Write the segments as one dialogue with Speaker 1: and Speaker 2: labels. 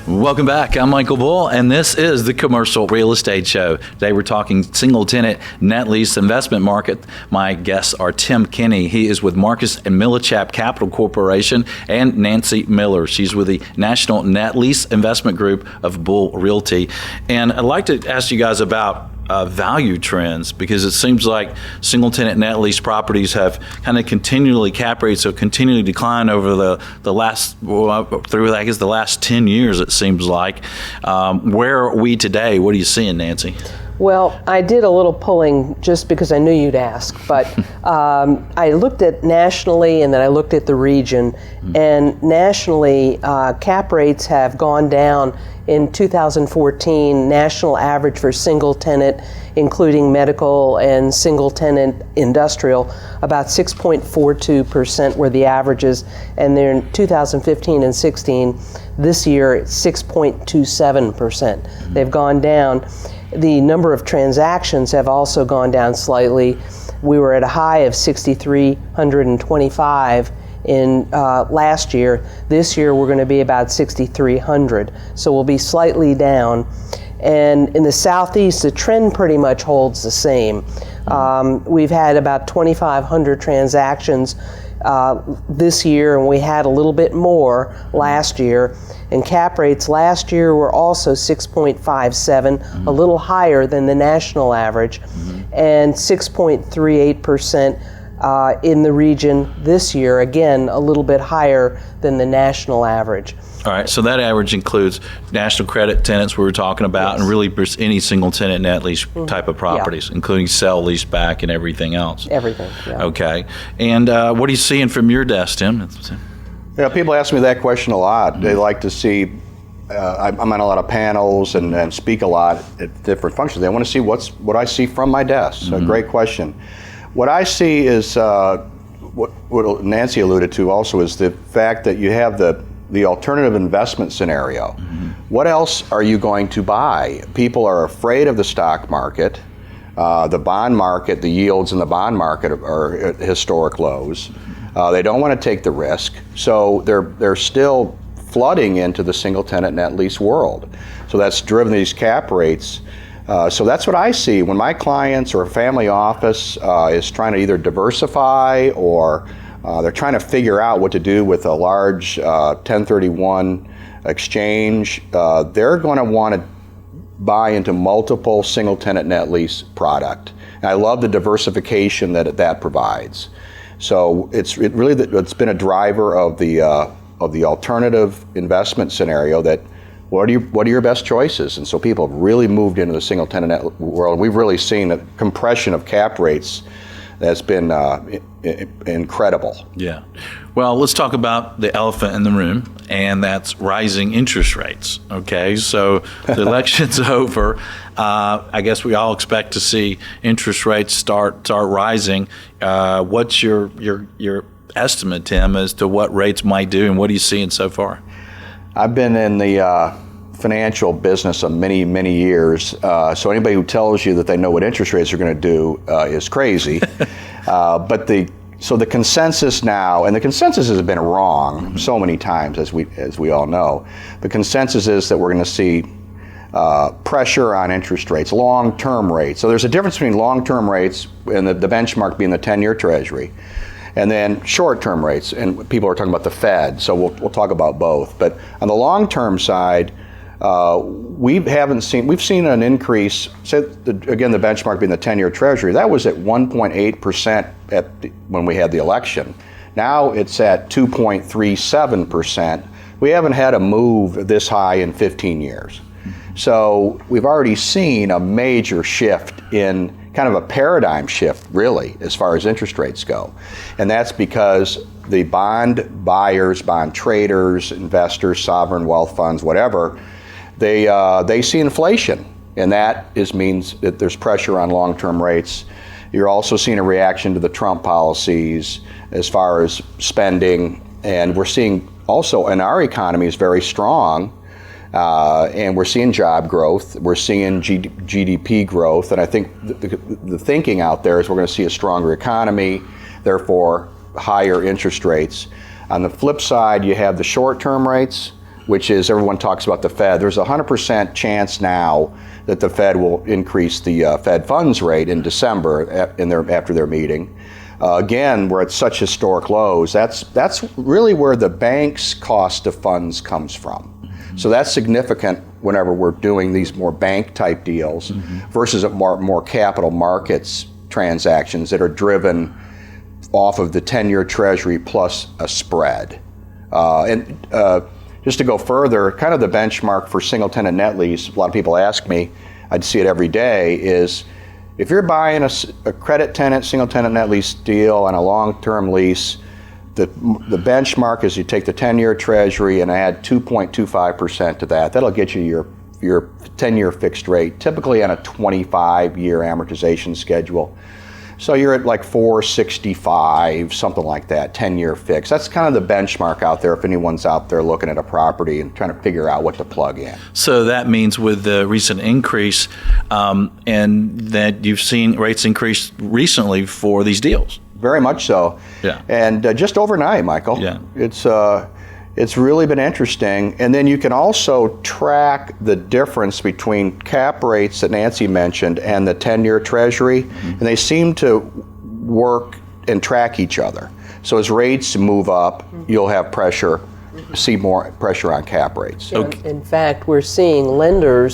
Speaker 1: Welcome back. I'm Michael Bull, and this is the Commercial Real Estate Show. Today we're talking single-tenant net lease investment market. My guests are Tim Kinney. He is with Marcus and Millichap Capital Corporation, and Nancy Miller. She's with the National Net Lease Investment Group of Bull Realty. And I'd like to ask you guys about value trends, because it seems like single-tenant net lease properties have kind of continually, cap rates have continually declined over the last, through I guess the last 10 years, it seems like. Where are we today? What are you seeing, Nancy?
Speaker 2: Well, I did a little pulling just because I knew you'd ask, but I looked at nationally and then I looked at the region, and nationally cap rates have gone down. In 2014, national average for single tenant, including medical and single tenant industrial, about 6.42% were the averages, and then in 2015 and 16, this year it's 6.27%. They've gone down. The number of transactions have also gone down slightly. We were at a high of 6,325 in last year. This year we're going to be about 6,300, so we'll be slightly down. And in the Southeast, the trend pretty much holds the same. We've had about 2,500 transactions this year, and we had a little bit more last year. And cap rates last year were also 6.57, a little higher than the national average, and 6.38% in the region this year, again, a little bit higher than the national average.
Speaker 1: All right, so that average includes national credit tenants we were talking about,
Speaker 2: Yes.
Speaker 1: and really any single tenant net lease type of properties, including sell, lease back, and everything else.
Speaker 2: Everything, yeah.
Speaker 1: Okay, and what are you seeing from your desk, Tim?
Speaker 3: Yeah, people ask me that question a lot. They like to see, I'm on a lot of panels and speak a lot at different functions. They want to see what I see from my desk. So great question. What I see is, what Nancy alluded to also, is the fact that you have the alternative investment scenario. What else are you going to buy? People are afraid of the stock market. The bond market, the yields in the bond market are at historic lows. They don't want to take the risk, so they're still flooding into the single tenant net lease world. So that's driven these cap rates. So that's what I see when my clients or a family office is trying to either diversify, or they're trying to figure out what to do with a large 1031 exchange. They're going to want to buy into multiple single tenant net lease product. And I love the diversification that provides. So it's been a driver of the alternative investment scenario. That what are your best choices? And so people have really moved into the single tenant net world. We've really seen a compression of cap rates that's been incredible.
Speaker 1: Yeah. Well, let's talk about the elephant in the room, and that's rising interest rates. Okay, so the election's over. I guess we all expect to see interest rates start rising. What's your estimate, Tim, as to what rates might do, and what are you seeing so far?
Speaker 3: I've been in the financial business of many, many years. So anybody who tells you that they know what interest rates are going to do is crazy. So the consensus now, and the consensus has been wrong so many times, as we all know. The consensus is that we're going to see pressure on interest rates, long-term rates. So there's a difference between long-term rates and the benchmark being the 10-year Treasury, and then short-term rates. And people are talking about the Fed, so we'll talk about both. But on the long-term side, we've seen an increase. Again, the benchmark being the 10-year Treasury, that was at 1.8% when we had the election. Now it's at 2.37%. We haven't had a move this high in 15 years. So we've already seen a major shift, in kind of a paradigm shift, really, as far as interest rates go. And that's because the bond buyers, bond traders, investors, sovereign wealth funds, whatever, they see inflation, and that means that there's pressure on long-term rates. You're also seeing a reaction to the Trump policies as far as spending, and we're seeing also, and our economy is very strong. And we're seeing job growth, we're seeing GDP growth, and I think the thinking out there is we're going to see a stronger economy, therefore higher interest rates. On the flip side, you have the short-term rates, which is, everyone talks about the Fed. There's a 100% chance now that the Fed will increase the Fed funds rate in December after their meeting. Again, we're at such historic lows. That's really where the bank's cost of funds comes from. So that's significant whenever we're doing these more bank-type deals versus more capital markets transactions that are driven off of the 10-year Treasury plus a spread. Just to go further, kind of the benchmark for single-tenant net lease, a lot of people ask me, I'd see it every day, is if you're buying a credit tenant, single-tenant net lease deal on a long-term lease, the benchmark is you take the 10-year Treasury and add 2.25% to that. That'll get you your 10-year fixed rate, typically on a 25-year amortization schedule. So you're at like 465, something like that, 10-year fix. That's kind of the benchmark out there if anyone's out there looking at a property and trying to figure out what to plug in.
Speaker 1: So that means with the recent increase, and that you've seen rates increase recently for these deals.
Speaker 3: Very much so.
Speaker 1: Yeah.
Speaker 3: And just overnight, Michael.
Speaker 1: Yeah.
Speaker 3: It's really been interesting. And then you can also track the difference between cap rates that Nancy mentioned and the 10-year Treasury, and they seem to work and track each other. So as rates move up, you'll have see more pressure on cap rates.
Speaker 2: Okay. In fact, we're seeing we're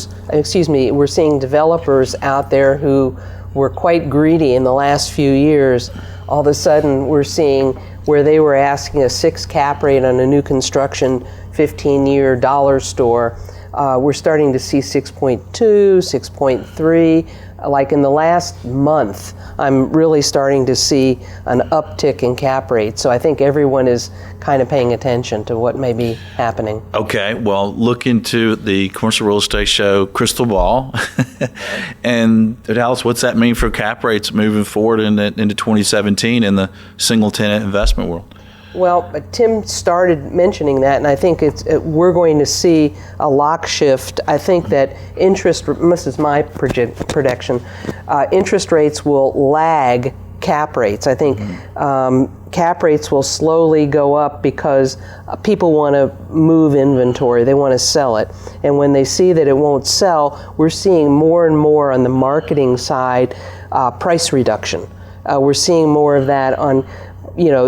Speaker 2: seeing developers out there who were quite greedy in the last few years. All of a sudden, we're seeing where they were asking a 6 cap rate on a new construction 15-year dollar store, we're starting to see 6.2, 6.3. Like in the last month, I'm really starting to see an uptick in cap rates. So I think everyone is kind of paying attention to what may be happening.
Speaker 1: Okay, well, look into the Commercial Real Estate Show crystal ball and tell us what's that mean for cap rates moving forward into 2017 in the single tenant investment world.
Speaker 2: Well, Tim started mentioning that, and I think we're going to see a lock shift. I think that this is my prediction, interest rates will lag cap rates. I think cap rates will slowly go up because people want to move inventory. They want to sell it. And when they see that it won't sell, we're seeing more and more on the marketing side price reduction. We're seeing more of that on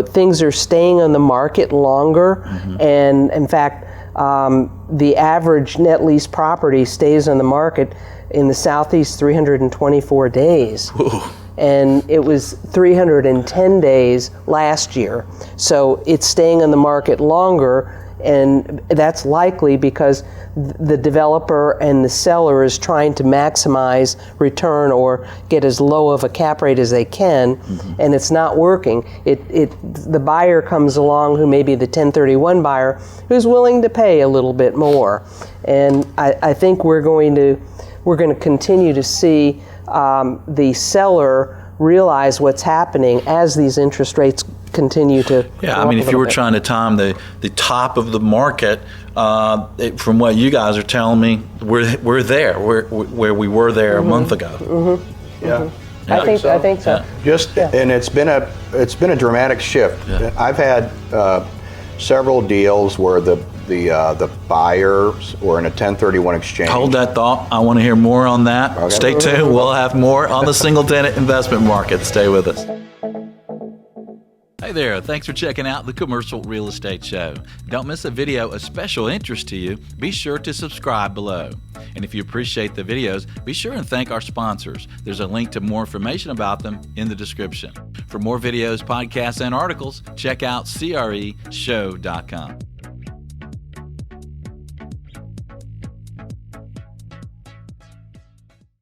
Speaker 2: things are staying on the market longer, and in fact, the average net lease property stays on the market in the Southeast 324 days. Ooh. And it was 310 days last year. So it's staying on the market longer, and that's likely because the developer and the seller is trying to maximize return or get as low of a cap rate as they can, and it's not working. The buyer comes along who may be the 1031 buyer who's willing to pay a little bit more, and I think we're going to continue to see the seller realize what's happening as these interest rates continue to
Speaker 1: Yeah, I mean, if you were trying to time the top of the market, from what you guys are telling me, we're there, where we were there a month ago.
Speaker 3: Yeah.
Speaker 2: I think so.
Speaker 1: Yeah.
Speaker 3: And it's been a dramatic shift.
Speaker 1: Yeah.
Speaker 3: I've had several deals where the buyers were in a 1031 exchange.
Speaker 1: Hold that thought. I want to hear more on that.
Speaker 3: Okay.
Speaker 1: Stay tuned. We'll have more on the single tenant investment market. Stay with us. Hey there, thanks for checking out the Commercial Real Estate Show. Don't miss a video of special interest to you. Be sure to subscribe below. And if you appreciate the videos, be sure and thank our sponsors. There's a link to more information about them in the description. For more videos, podcasts, and articles, check out creshow.com.